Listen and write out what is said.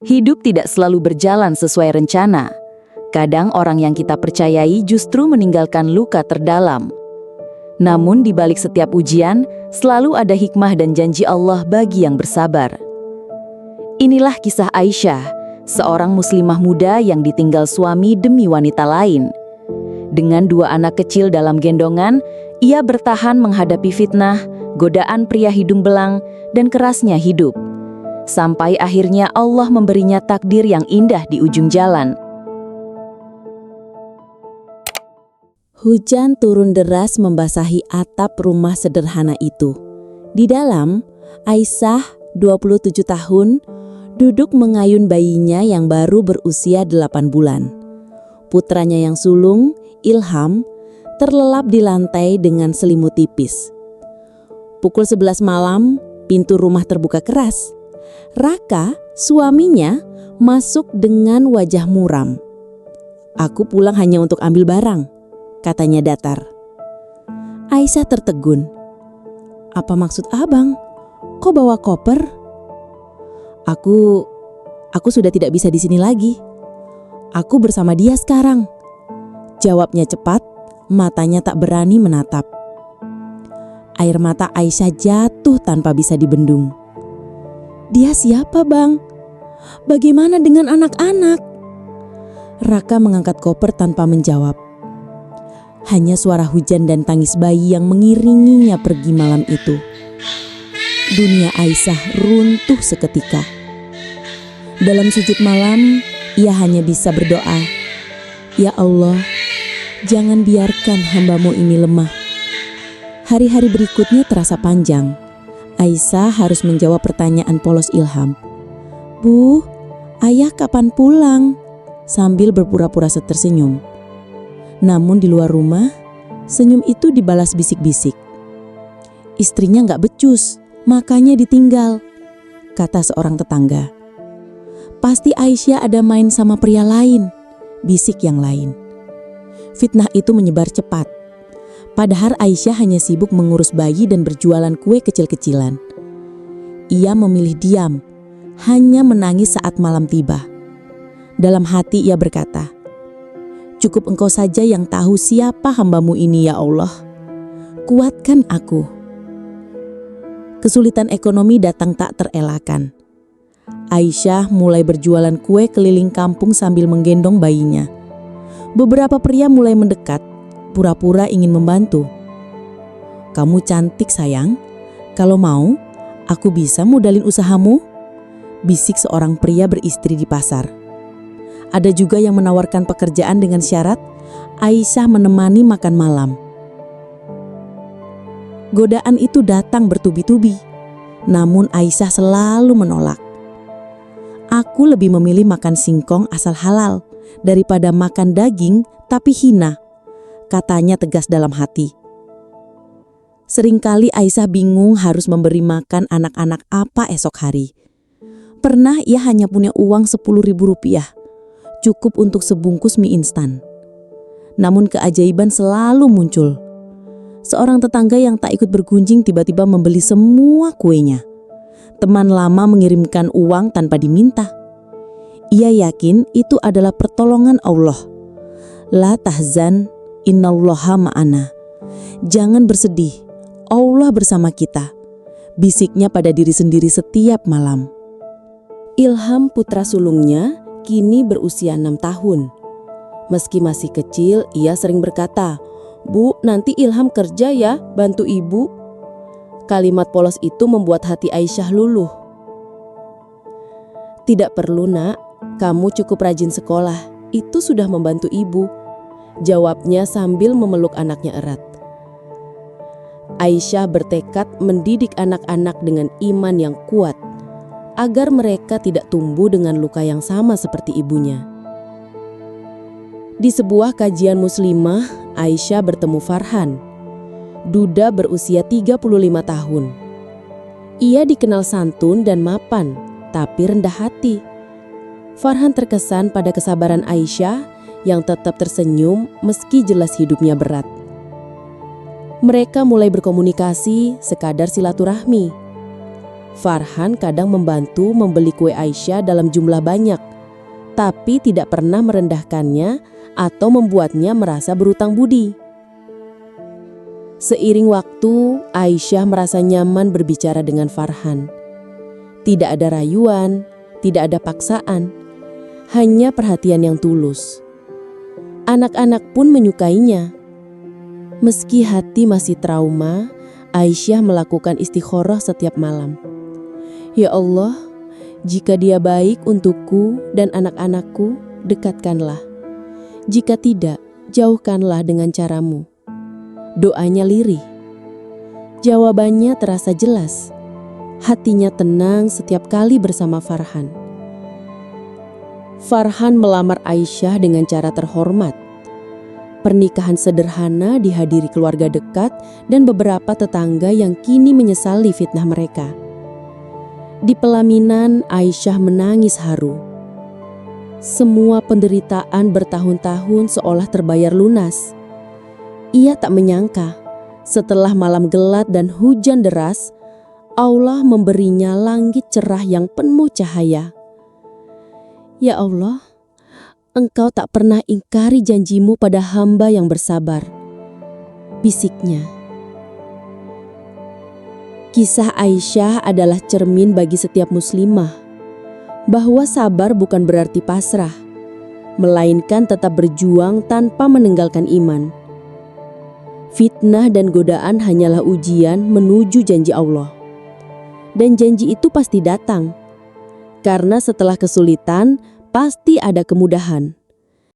Hidup tidak selalu berjalan sesuai rencana. Kadang orang yang kita percayai justru meninggalkan luka terdalam. Namun di balik setiap ujian, selalu ada hikmah dan janji Allah bagi yang bersabar. Inilah kisah Aisyah, seorang muslimah muda yang ditinggal suami demi wanita lain. Dengan 2 anak kecil dalam gendongan, ia bertahan menghadapi fitnah, godaan pria hidung belang, dan kerasnya hidup. Sampai akhirnya Allah memberinya takdir yang indah di ujung jalan. Hujan turun deras membasahi atap rumah sederhana itu. Di dalam, Aisyah, 27 tahun, duduk mengayun bayinya yang baru berusia 8 bulan. Putranya yang sulung, Ilham, terlelap di lantai dengan selimut tipis. Pukul 11 malam, pintu rumah terbuka keras. Raka, suaminya, masuk dengan wajah muram. "Aku pulang hanya untuk ambil barang," katanya datar. Aisyah tertegun. "Apa maksud abang? Kok bawa koper?" Aku sudah tidak bisa di sini lagi. Aku bersama dia sekarang," jawabnya cepat, matanya tak berani menatap. Air mata Aisyah jatuh tanpa bisa dibendung. "Dia siapa, Bang? Bagaimana dengan anak-anak?" Raka mengangkat koper tanpa menjawab. Hanya suara hujan dan tangis bayi yang mengiringinya pergi malam itu. Dunia Aisyah runtuh seketika. Dalam sujud malam, ia hanya bisa berdoa, "Ya Allah, jangan biarkan hamba-Mu ini lemah." Hari-hari berikutnya terasa panjang. Aisyah harus menjawab pertanyaan polos Ilham. "Bu, ayah kapan pulang?" sambil berpura-pura tersenyum. Namun di luar rumah, senyum itu dibalas bisik-bisik. "Istrinya gak becus, makanya ditinggal," kata seorang tetangga. "Pasti Aisyah ada main sama pria lain," bisik yang lain. Fitnah itu menyebar cepat. Padahal Aisyah hanya sibuk mengurus bayi dan berjualan kue kecil-kecilan. Ia memilih diam, hanya menangis saat malam tiba. Dalam hati ia berkata, "Cukup Engkau saja yang tahu siapa hamba-Mu ini, ya Allah. Kuatkan aku." Kesulitan ekonomi datang tak terelakkan. Aisyah mulai berjualan kue keliling kampung sambil menggendong bayinya. Beberapa pria mulai mendekat, pura-pura ingin membantu. "Kamu cantik sayang, kalau mau aku bisa modalin usahamu," bisik seorang pria beristri di pasar. Ada juga yang menawarkan pekerjaan dengan syarat Aisyah menemani makan malam. Godaan itu datang bertubi-tubi, namun Aisyah selalu menolak. "Aku lebih memilih makan singkong asal halal daripada makan daging tapi hina," katanya tegas dalam hati. Seringkali Aisyah bingung harus memberi makan anak-anak apa esok hari. Pernah ia hanya punya uang 10.000 rupiah, cukup untuk sebungkus mie instan. Namun keajaiban selalu muncul. Seorang tetangga yang tak ikut bergunjing tiba-tiba membeli semua kuenya. Teman lama mengirimkan uang tanpa diminta. Ia yakin itu adalah pertolongan Allah. "La tahzan, innallaha ma'ana." Jangan bersedih, Allah bersama kita, bisiknya pada diri sendiri setiap malam. Ilham, putra sulungnya, kini berusia 6 tahun. Meski masih kecil, ia sering berkata, "Bu, nanti Ilham kerja ya, bantu ibu." Kalimat polos itu membuat hati Aisyah luluh. "Tidak perlu, Nak, kamu cukup rajin sekolah, itu sudah membantu ibu," jawabnya sambil memeluk anaknya erat. Aisyah bertekad mendidik anak-anak dengan iman yang kuat, agar mereka tidak tumbuh dengan luka yang sama seperti ibunya. Di sebuah kajian muslimah, Aisyah bertemu Farhan, duda berusia 35 tahun. Ia dikenal santun dan mapan, tapi rendah hati. Farhan terkesan pada kesabaran Aisyah yang tetap tersenyum meski jelas hidupnya berat. Mereka mulai berkomunikasi sekadar silaturahmi. Farhan kadang membantu membeli kue Aisyah dalam jumlah banyak, tapi tidak pernah merendahkannya atau membuatnya merasa berutang budi. Seiring waktu, Aisyah merasa nyaman berbicara dengan Farhan. Tidak ada rayuan, tidak ada paksaan, hanya perhatian yang tulus. Anak-anak pun menyukainya. Meski hati masih trauma, Aisyah melakukan istikharah setiap malam. Ya Allah, jika dia baik untukku dan anak-anakku, dekatkanlah. Jika tidak, jauhkanlah dengan caramu. Doanya lirih. Jawabannya terasa jelas. Hatinya tenang setiap kali bersama Farhan. Farhan melamar Aisyah dengan cara terhormat. Pernikahan sederhana dihadiri keluarga dekat dan beberapa tetangga yang kini menyesali fitnah mereka. Di pelaminan, Aisyah menangis haru. Semua penderitaan bertahun-tahun seolah terbayar lunas. Ia tak menyangka, setelah malam gelap dan hujan deras, Allah memberinya langit cerah yang penuh cahaya. Ya Allah, Engkau tak pernah ingkari janjimu pada hamba yang bersabar, bisiknya. Kisah Aisyah adalah cermin bagi setiap muslimah, bahwa sabar bukan berarti pasrah, melainkan tetap berjuang tanpa meninggalkan iman. Fitnah dan godaan hanyalah ujian menuju janji Allah. Dan janji itu pasti datang, karena setelah kesulitan, pasti ada kemudahan.